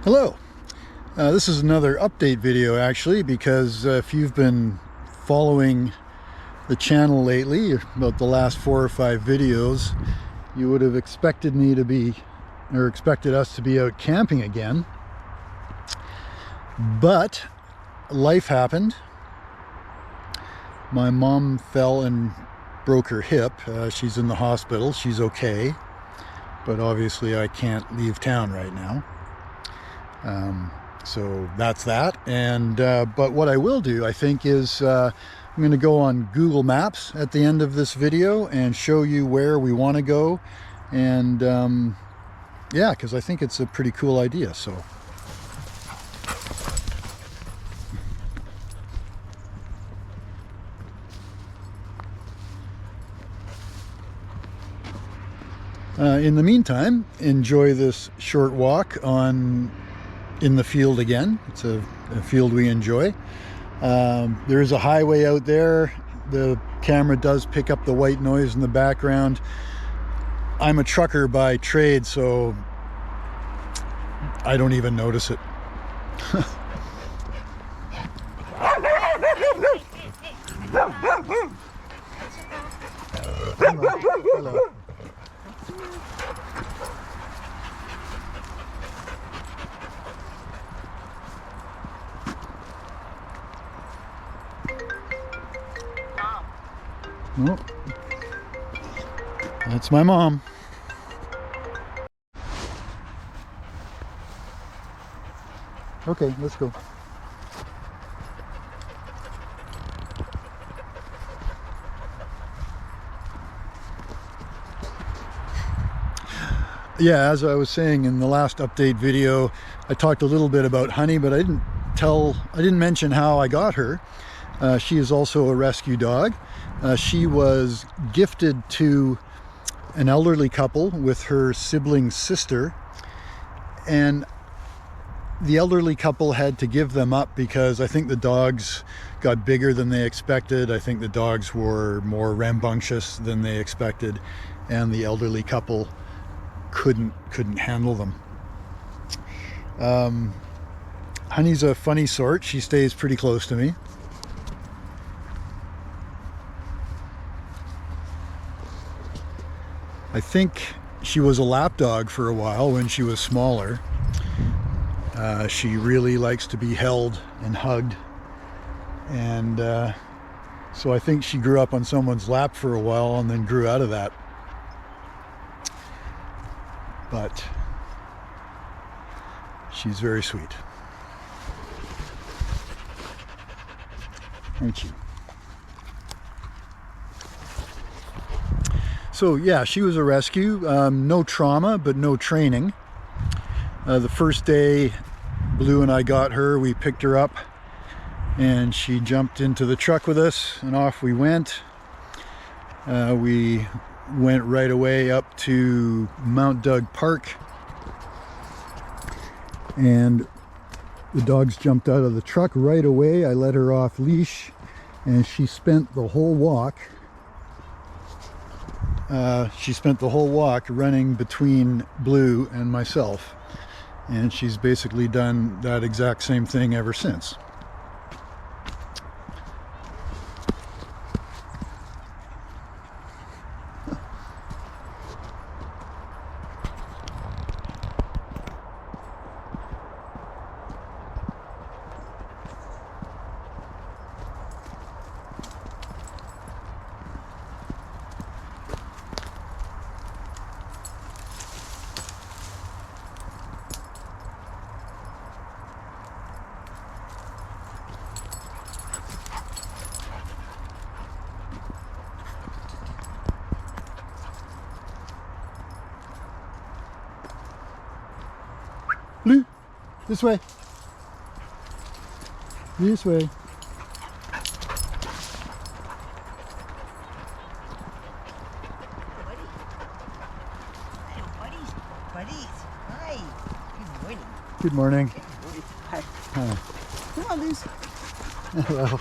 Hello. This is another update video actually, because if you've been following the channel lately, about the last 4 or 5 videos, you would have expected me to be, or expected us to be out camping again. But life happened. My mom fell and broke her hip. She's in the hospital. She's okay, but obviously I can't leave town right now. So that's that. And but what I will do, I think, is I'm going to go on Google Maps at the end of this video and show you where we want to go. And yeah, because I think it's a pretty cool idea. So in the meantime, enjoy this short walk in the field again. It's a field we enjoy. There is a highway out there. The camera does pick up the white noise in the background. I'm a trucker by trade, so I don't even notice it. Hello. Nope. That's my mom. Okay, let's go. Yeah, as I was saying in the last update video, I talked a little bit about Honey, but I didn't mention how I got her. She is also a rescue dog. She was gifted to an elderly couple with her sibling sister, and the elderly couple had to give them up because I think the dogs got bigger than they expected. I think the dogs were more rambunctious than they expected, and the elderly couple couldn't handle them. Honey's a funny sort. She stays pretty close to me. I think she was a lap dog for a while when she was smaller. She really likes to be held and hugged, and so I think she grew up on someone's lap for a while and then grew out of that. But she's very sweet. Aren't you? So yeah, she was a rescue. No trauma, but no training. The first day Blue and I got her, we picked her up and she jumped into the truck with us and off we went. We went right away up to Mount Doug Park, and the dogs jumped out of the truck right away. I let her off leash and she spent the whole walk running between Blue and myself, and she's basically done that exact same thing ever since. Blue, this way. This way. Buddies. Hi. Good morning. Good morning. Hi. Hi. Come on, Liz. Hello.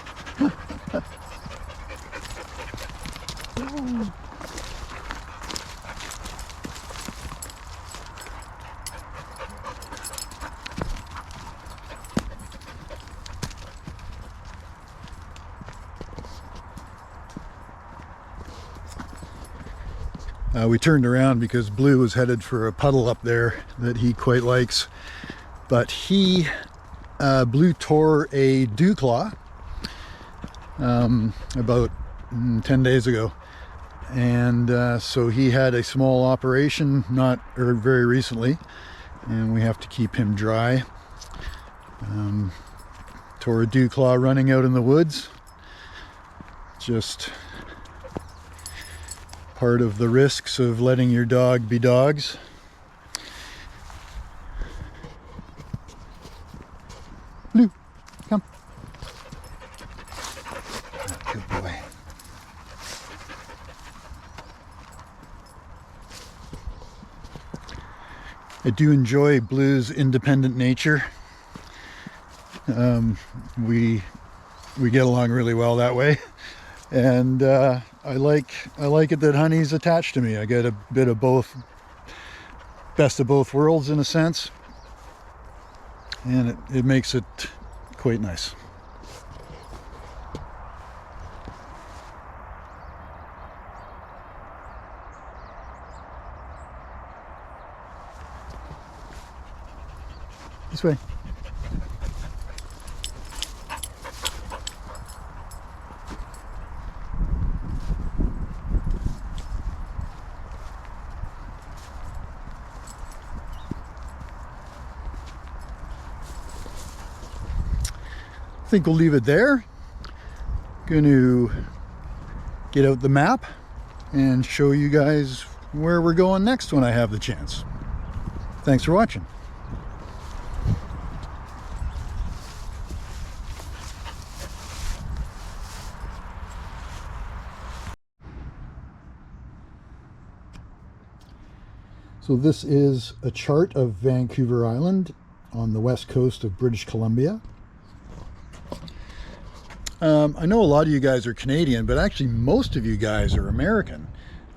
We turned around because Blue was headed for a puddle up there that he quite likes, but Blue tore a dew claw about 10 days ago, and so he had a small operation very recently, and we have to keep him dry. Tore a dew claw running out in the woods. Just part of the risks of letting your dog be dogs. Blue, come. Good boy. I do enjoy Blue's independent nature. We get along really well that way, and I like it that Honey's attached to me. I get a bit of best of both worlds in a sense, and it makes it quite nice. This way. I think we'll leave it there. Going to get out the map and show you guys where we're going next when I have the chance. Thanks for watching. So this is a chart of Vancouver Island on the west coast of British Columbia. I know a lot of you guys are Canadian, but actually most of you guys are American.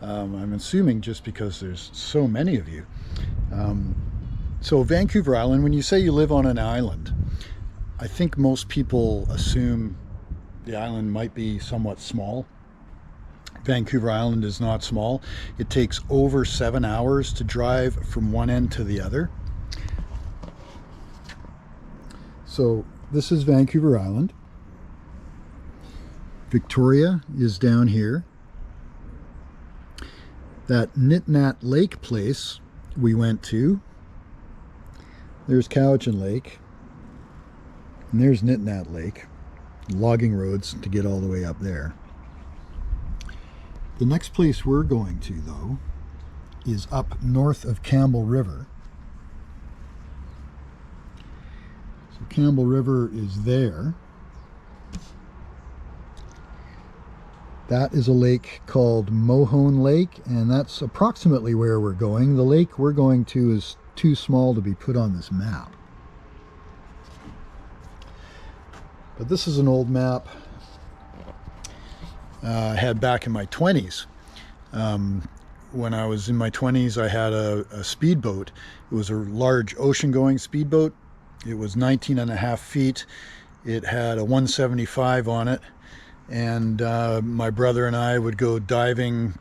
I'm assuming just because there's so many of you. So Vancouver Island, when you say you live on an island, I think most people assume the island might be somewhat small. Vancouver Island is not small. It takes over 7 hours to drive from one end to the other. So this is Vancouver Island. Victoria is down here. That Nitnat Lake place we went to, there's Cowichan Lake, and there's Nitnat Lake. Logging roads to get all the way up there. The next place we're going to, though, is up north of Campbell River. So Campbell River is there. That is a lake called Mohone Lake, and that's approximately where we're going. The lake we're going to is too small to be put on this map. But this is an old map I had back in my 20s. When I was in my 20s, I had a speedboat. It was a large ocean-going speedboat. It was 19.5 feet. It had a 175 on it. And my brother and I would go diving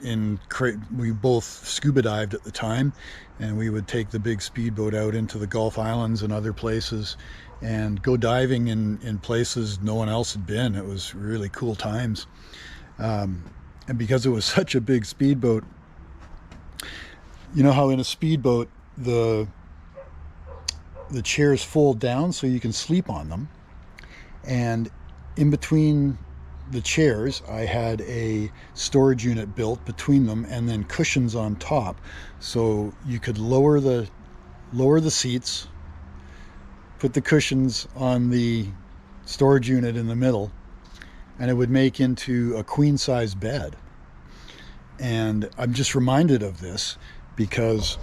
we both scuba dived at the time, and we would take the big speedboat out into the Gulf Islands and other places and go diving in places no one else had been. It was really cool times. And because it was such a big speedboat, you know how in a speedboat the chairs fold down so you can sleep on them, and in between the chairs I had a storage unit built between them, and then cushions on top, so you could lower the seats, put the cushions on the storage unit in the middle, and it would make into a queen-size bed. And I'm just reminded of this because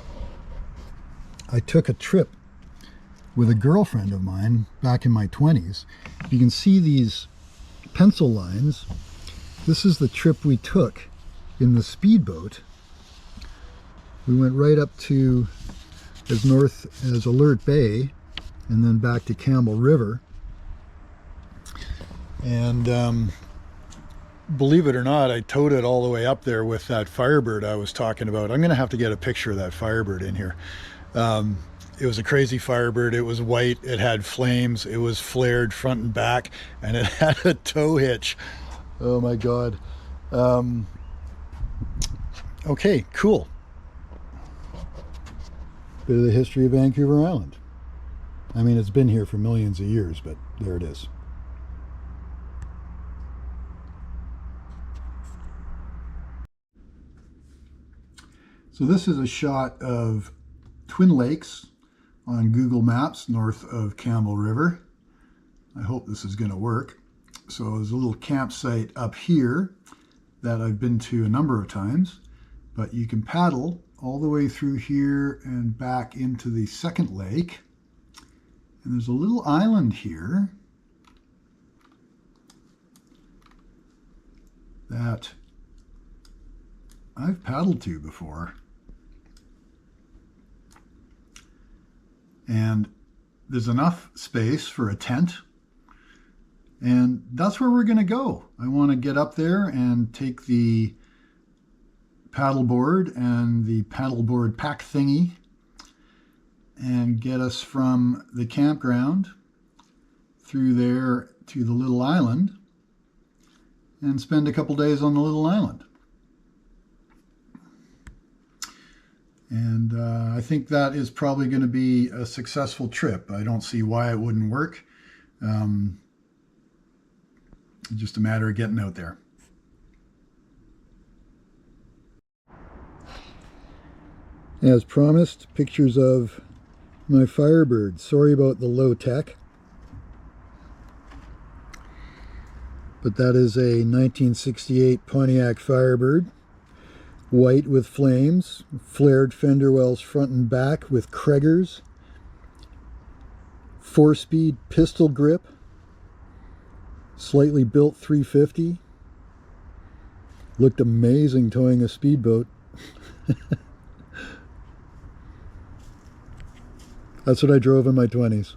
I took a trip with a girlfriend of mine back in my 20s. You can see these pencil lines. This is the trip we took in the speedboat. We went right up to as north as Alert Bay and then back to Campbell River. And believe it or not, I towed it all the way up there with that Firebird I was talking about. I'm going to have to get a picture of that Firebird in here. It was a crazy Firebird. It was white. It had flames. It was flared front and back, and it had a tow hitch. Oh my God. Okay, cool. Bit of the history of Vancouver Island. I mean, it's been here for millions of years, but there it is. So this is a shot of Twin Lakes on Google Maps north of Campbell River. I hope this is going to work. So there's a little campsite up here that I've been to a number of times, but you can paddle all the way through here and back into the second lake. And there's a little island here that I've paddled to before. And there's enough space for a tent. And that's where we're going to go. I want to get up there and take the paddleboard and the paddleboard pack thingy and get us from the campground through there to the little island and spend a couple days on the little island. And I think that is probably going to be a successful trip. I don't see why it wouldn't work. Just a matter of getting out there. As promised, pictures of my Firebird. Sorry about the low tech, but that is a 1968 Pontiac Firebird. White with flames, flared fender wells front and back with Kreggers, 4-speed pistol grip, slightly built 350. Looked amazing towing a speedboat. That's what I drove in my 20s.